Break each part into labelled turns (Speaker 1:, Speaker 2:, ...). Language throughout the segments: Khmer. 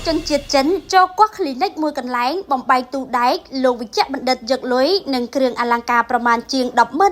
Speaker 1: ជនជាតិចិនចូលកោះគ្លីនិកមួយកន្លែងបំបីទូដែកលោកវិជ្ជបណ្ឌិតយកលុយនិងគ្រឿងអលង្ការប្រមាណជាង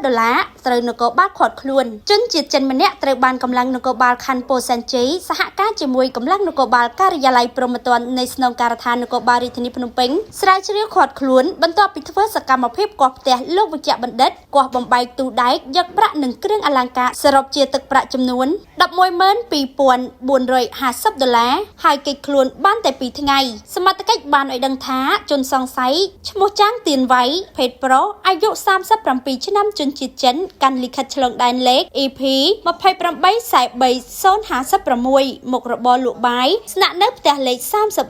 Speaker 1: $10,000 ត្រូវនគរបាលឃាត់ខ្លួនជនជាតិចិនម្នាក់ត្រូវបានកម្លាំងនគរបាលខណ្ឌពោធិ៍សែនជ័យសហការជាមួយកម្លាំងនគរបាលការិយាល័យព្រហ្មទណ្ឌនៃស្នងការដ្ឋាននគរបាលរាជធានីភ្នំពេញស្រាវជ្រាវឃាត់ខ្លួនបន្ទាប់ពីធ្វើសកម្មភាពកោះផ្ទះលោកវិជ្ជបណ្ឌិតកោះបំបីទូដែកយកប្រាក់និងគ្រឿងអលង្ការសរុបជាទឹកប្រាក់ចំនួន $12,450 ហើយគេខ្លួនបានតែ2ថ្ងៃសមត្ថកិច្ចបានឲ្យដឹងថាជនសង្ស័យឈ្មោះចាងទៀនវៃភេទប្រុសអាយុ37ឆ្នាំជនជាតិចិនកាន់លិខិតឆ្លងដែនលេខ EP 2843056មុខរបរលក់បាយស្នាក់នៅផ្ទះលេខ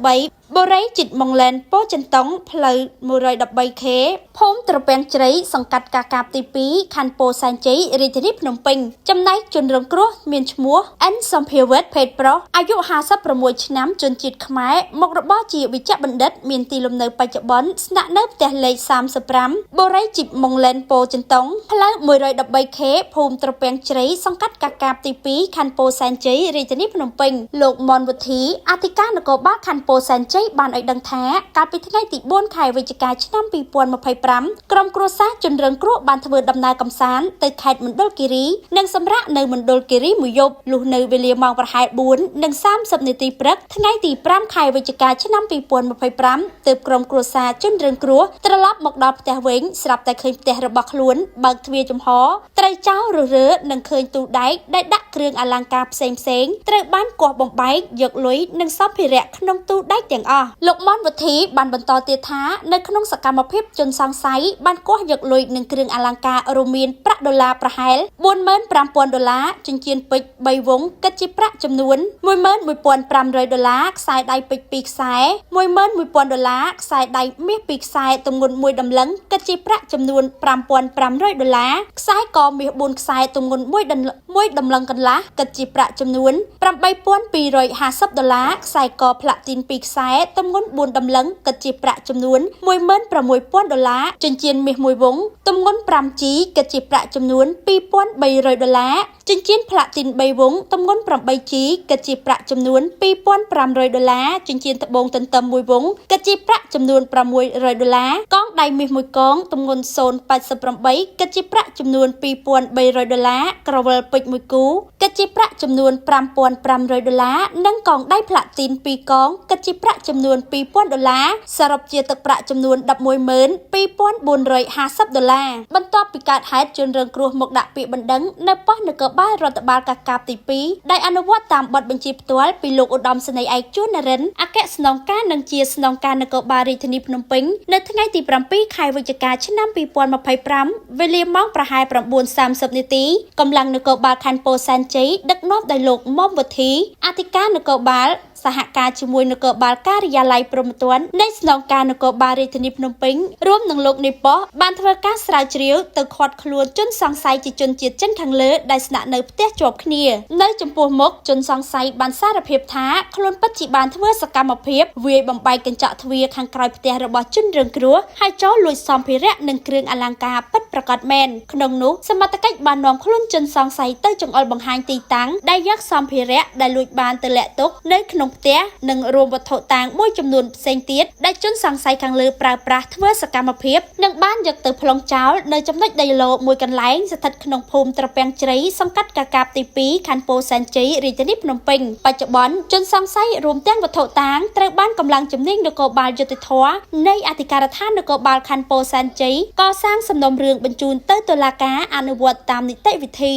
Speaker 1: 33បូរីជីតម៉ុងឡែនពោចិនតុងផ្លូវ 113K ភូមិត្រពាំងជ្រៃសង្កាត់កាកាបទី2ខណ្ឌពោធិ៍សែនជ័យរាជធានីភ្នំពេញចំណែកជនរងគ្រោះមានឈ្មោះអិនសំភាវិតភេទប្រុសអាយុ56ឆ្នាំជនជាតិខ្មែរមុខរបរជាវិជ្ជបណ្ឌិតមានទីលំនៅបច្ចុប្បន្នស្នាក់នៅផ្ទះលេខ35បូរីជីតម៉ុងឡែនពោចិនតុងផ្លូវ 113K ភូមិត្រពាំងជ្រៃសង្កាត់កាកាបទី2ខណ្ឌពោធិ៍សែនជ័យរាជធានីភ្នំពេញលោកមនវុធីអធិការនគរបាលខណ្ឌពោធិ៍សែនជ័យបានឲ្យដឹងថាកាលពីថ្ងៃទី4ខែវិច្ឆិកាឆ្នាំ2025ក្រុមគ្រួសារជនរងគ្រោះបានធ្វើដំណើរកម្សាន្តទៅខេត្តមណ្ឌលគិរីនិងសម្រាកនៅមណ្ឌលគិរីមួយយប់លុះនៅវេលាម៉ោងប្រហែល 4:30 នាទីព្រឹកថ្ងៃទី5ខែវិច្ឆិកាឆ្នាំ2025ទើបក្រុមគ្រួសារជនរងគ្រោះត្រឡប់មកដល់ផ្ទះវិញស្រាប់តែឃើញផ្ទះរបស់ខ្លួនបើកទ្វារចំហត្រូវចោលរើនិងឃើញទូដែកដែលដាក់គ្រឿងអលង្ការផ្សេងត្រូវបានគាស់បំបែកយកលុយនិងសម្ភារៈក្នុងទូដែកទាំងអស់លោកមនវុធីបានបន្តទៀតថានៅក្នុងសកម្មភាពជនសង្ស័យបានគាស់យកលុយនិងគ្រឿងអលង្ការរួមមានប្រាក់ដុល្លារប្រហែល $45,000 ចិញ្ចៀនពេជ្រ3វង់គិតជាប្រាក់ចំនួន $11,500 ខ្សែដៃពេជ្រ2ខ្សែ $11,000 ខ្សែដៃមាស2ខ្សែទម្ងន់1តម្លឹងគិតជាប្រាក់ចំនួន $5,500 ខ្សែកមាស4ខ្សែទម្ងន់1តម្លឹងកន្លះគិតជាប្រាក់ចំនួន $8,250 ខ្សែកផ្លាទីន2ខ្សែទម្ងន់4តម្លឹងគិតជាប្រាក់ចំនួន $16,000 ចិញ្ចៀនមាស1វង់ទម្ងន់ 5G គិតជាប្រាក់ចំនួន $2,300 ចិញ្ចៀនផ្លាទីន3វង់ទម្ងន់ 8G គិតជាប្រាក់ចំនួន $2,500 ចិញ្ចៀនត្បូងទន្ទឹម1វង់គិតជាប្រាក់ចំនួន $600 កងដៃមាស1កងទម្ងន់ 0.88 គិតជាប្រាក់ចំនួន $2,300 ក្រវិលពេជ្រ1គូគិតជាប្រាក់ចំនួន $5,500 និងកងដៃផ្លាទីន2កងគិតជាប្រាក់ចំនួន $2,000 សរុបជាទឹកប្រាក់ចំនួន $12,450 បន្ទាប់ពីកើតហេតុជនរងគ្រោះមកដាក់ពាក្យបណ្ដឹងនៅប៉ុស្តិ៍នគរបាលរដ្ឋបាលកាកាបទី2ដែលអនុវត្តតាមបទបញ្ជាផ្ទាល់ពីលោកឧត្តមសេនីយ៍ឯកជួននរិនអគ្គស្នងការនិងជាស្នងការនគរបាលរាជធានីភ្នំពេញនៅថ្ងៃទី7ខែវិច្ឆិកាឆ្នាំ2025វេលាម៉ោងប្រហែល 9:30 នាទីកម្លាំងនគរបាលខណ្ឌពោធិ៍សែនជ័យដឹកនាំដោយលោកមុំវុធីអធិការនគរបាលសហការជាមួយនគរបាលការិយាល័យព្រហ្មទណ្ឌនៃស្នងការនគរបាលរាជធានីភ្នំពេញរួមនឹងលោកនេប៉ោះបានធ្វើការស្រាវជ្រាវទៅឃាត់ខ្លួនជនសង្ស័យជាជនជាតិចិនខាងលើដែលស្នាក់នៅផ្ទះជាប់គ្នានៅចំពោះមុខជនសង្ស័យបានសារភាពថាខ្លួនពិតជាបានធ្វើសកម្មភាពវាយបំបែកកញ្ចក់ទ្វារខាងក្រោយផ្ទះរបស់ជនរងគ្រោះហើយចូលលួចសម្ភារៈនិងគ្រឿងអលង្ការពិតប្រាកដមែនក្នុងនោះសមត្ថកិច្ចបាននាំខ្លួនជនសង្ស័យទៅចង្អុលបង្ហាញទីតាំងដែលយកសម្ភារៈដែលលួចបានទៅលាក់ទុកនៅក្នុងផ្ទះនិងរួមវត្ថុតាងមួយចំនួនផ្សេងទៀតដែលជនសង្ស័យខាងលើប្រើប្រាស់ធ្វើសកម្មភាពនិងបានយកទៅប្លង់ចោលនៅចំណុចដីឡូមួយកន្លែងស្ថិតក្នុងភូមិត្រពាំងជ្រៃសង្កាត់កាកាបទី2ខណ្ឌពោធិ៍សែនជ័យរាជធានីភ្នំពេញបច្ចុប្បន្នជនសង្ស័យរួមទាំងវត្ថុតាងត្រូវបានកម្លាំងជំនាញនគរបាលយុតិធធនៃអធិការដ្ឋាននគរបាលខណ្ឌពោធិ៍សែនជ័យកសាងសំណុំរឿងបញ្ជូនទៅតុលាការអនុវត្តតាមនីតិវិធី